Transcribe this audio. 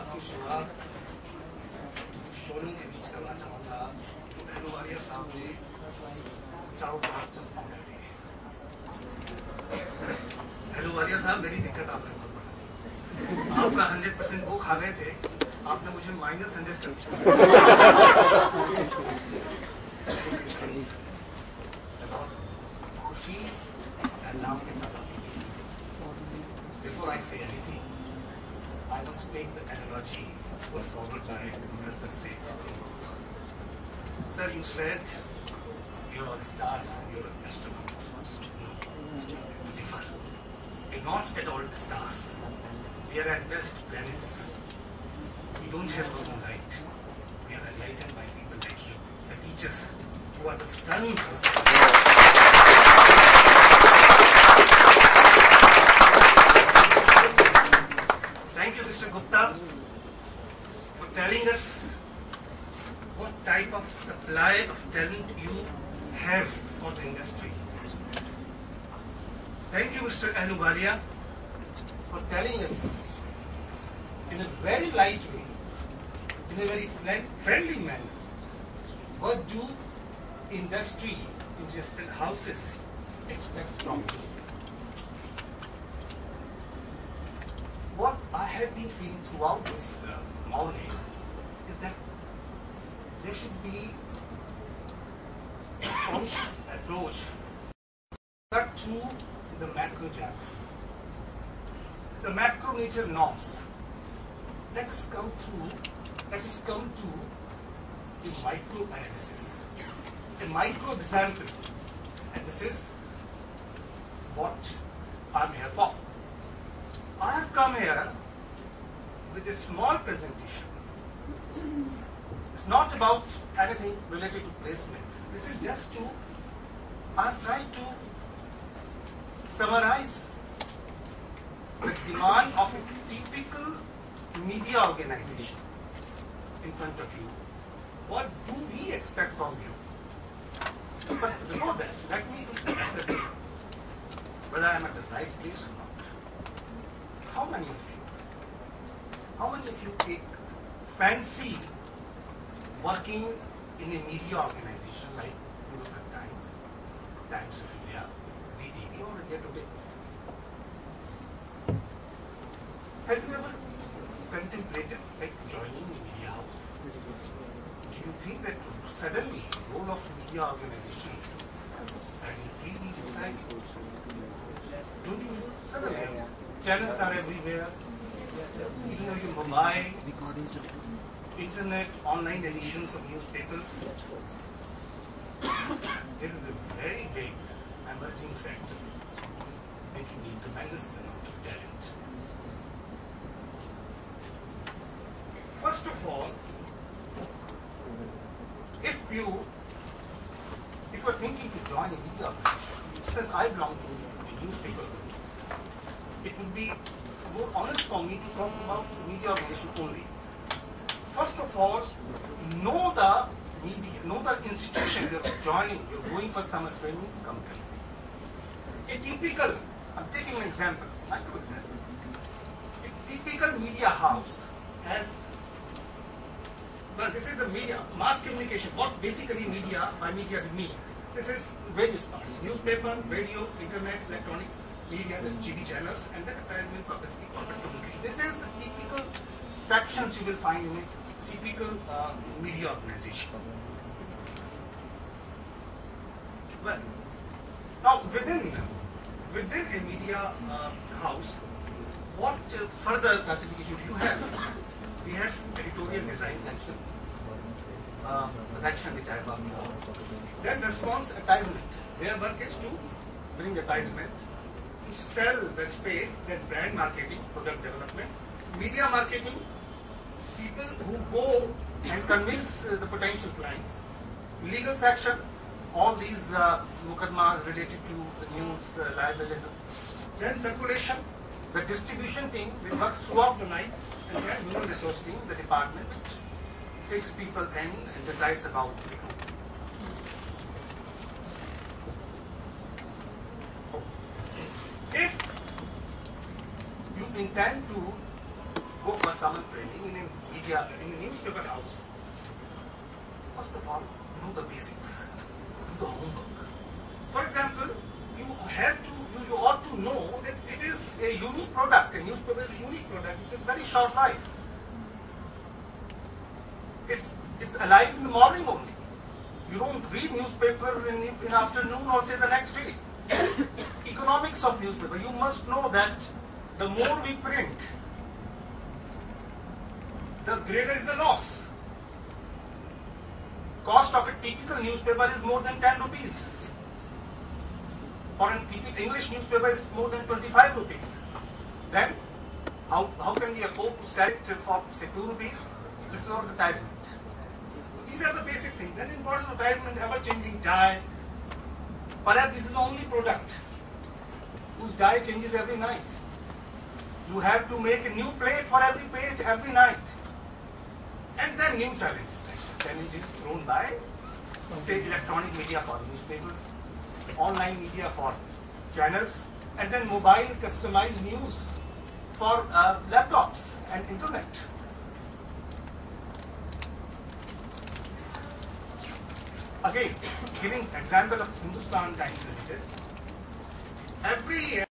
बात की शुरुआत शोलों के बीच करना चाहूँगा। तो अहलुवालिया साहब ने चारों तरफ चस्पा कर दी। अहलुवालिया साहब, मेरी दिक्कत आपने बहुत बढ़ा दी। आपका 100% वो खा गए थे, आपने मुझे -100 कर दिया। खुशी एग्जाम के साथ आती है। Before I say anything, I must take the analogy put forward by Professor Seth. Sir, you said you're all stars, you're an astronaut. No, to differ. We're not at all stars. We are at best planets. We don't have our own light. We are enlightened by people like you, the teachers, who are the sun of the sun. Thank you, Mr. Gupta, for telling us what type of supply of talent you have for the industry. Thank you, Mr. Ahluwalia, for telling us in a very light way, in a very friendly manner, what do industrial houses expect from you. What I have been feeling throughout this morning is that there should be a conscious approach cut through the macro jargon, the macro nature norms. Let us come to a micro analysis, a micro example, and this is what I'm here for. I have come here with a small presentation. It's not about anything related to placement. This is just to, I've tried to summarize the demand of a typical media organization in front of you. What do we expect from you? But before that, let me just ascertain whether I am at the right place or not. How many of you take fancy working in a media organization like Hindustan Times, Times of India, ZTV, or India Today? Have you ever contemplated like joining a media house? Do you think that suddenly the role of media organizations has increased in society? Don't you think suddenly? Channels are everywhere, even though you mobile, internet, online editions of newspapers. This is a very big emerging sector which will need tremendous amount of talent. First of all, if you're thinking to join a media organization, since I belong to a newspaper, it would be more honest for me to talk about media organization only. First of all, know the media, know the institution you're joining, you're going for summer training company. A typical, I'm taking an example, micro example. A typical media house has, well, this is a media, mass communication. What basically media, by media we mean, this is various parts, newspaper, radio, internet, electronic media, just TV channels, and then advertisement, publicity, corporate communication. This is the typical sections you will find in a typical media organization. Well, now within a media house, what further classification do you have? We have editorial design section, section which I work for. Then response advertisement. Their work is to bring advertisement, to sell the space, then brand marketing, product development, media marketing, people who go and convince the potential clients, legal section, all these mukadmas related to the news, libel, then circulation, the distribution team which works throughout the night, and then human resource team, the department which takes people in and decides about recruitment. If you intend to go for someone training in a media, in a newspaper house, first of all, know the basics, do the homework. For example, you ought to know that it is a unique product. A newspaper is a unique product. It's a very short life. It's alive in the morning only. You don't read newspaper in afternoon or say the next day. Economics of newspaper. You must know that the more we print, the greater is the loss. Cost of a typical newspaper is more than 10 rupees. For an English newspaper is more than 25 rupees. Then, how can we afford to sell it for say 2 rupees? This is advertisement. These are the basic things. Then in body advertisement, ever-changing dye. Perhaps this is the only product whose dye changes every night. You have to make a new plate for every page every night. And then new challenges. Challenges thrown by, say, electronic media for newspapers, online media for channels, and then mobile customized news for laptops and internet. Again, giving example of Hindustan Times Limited, every year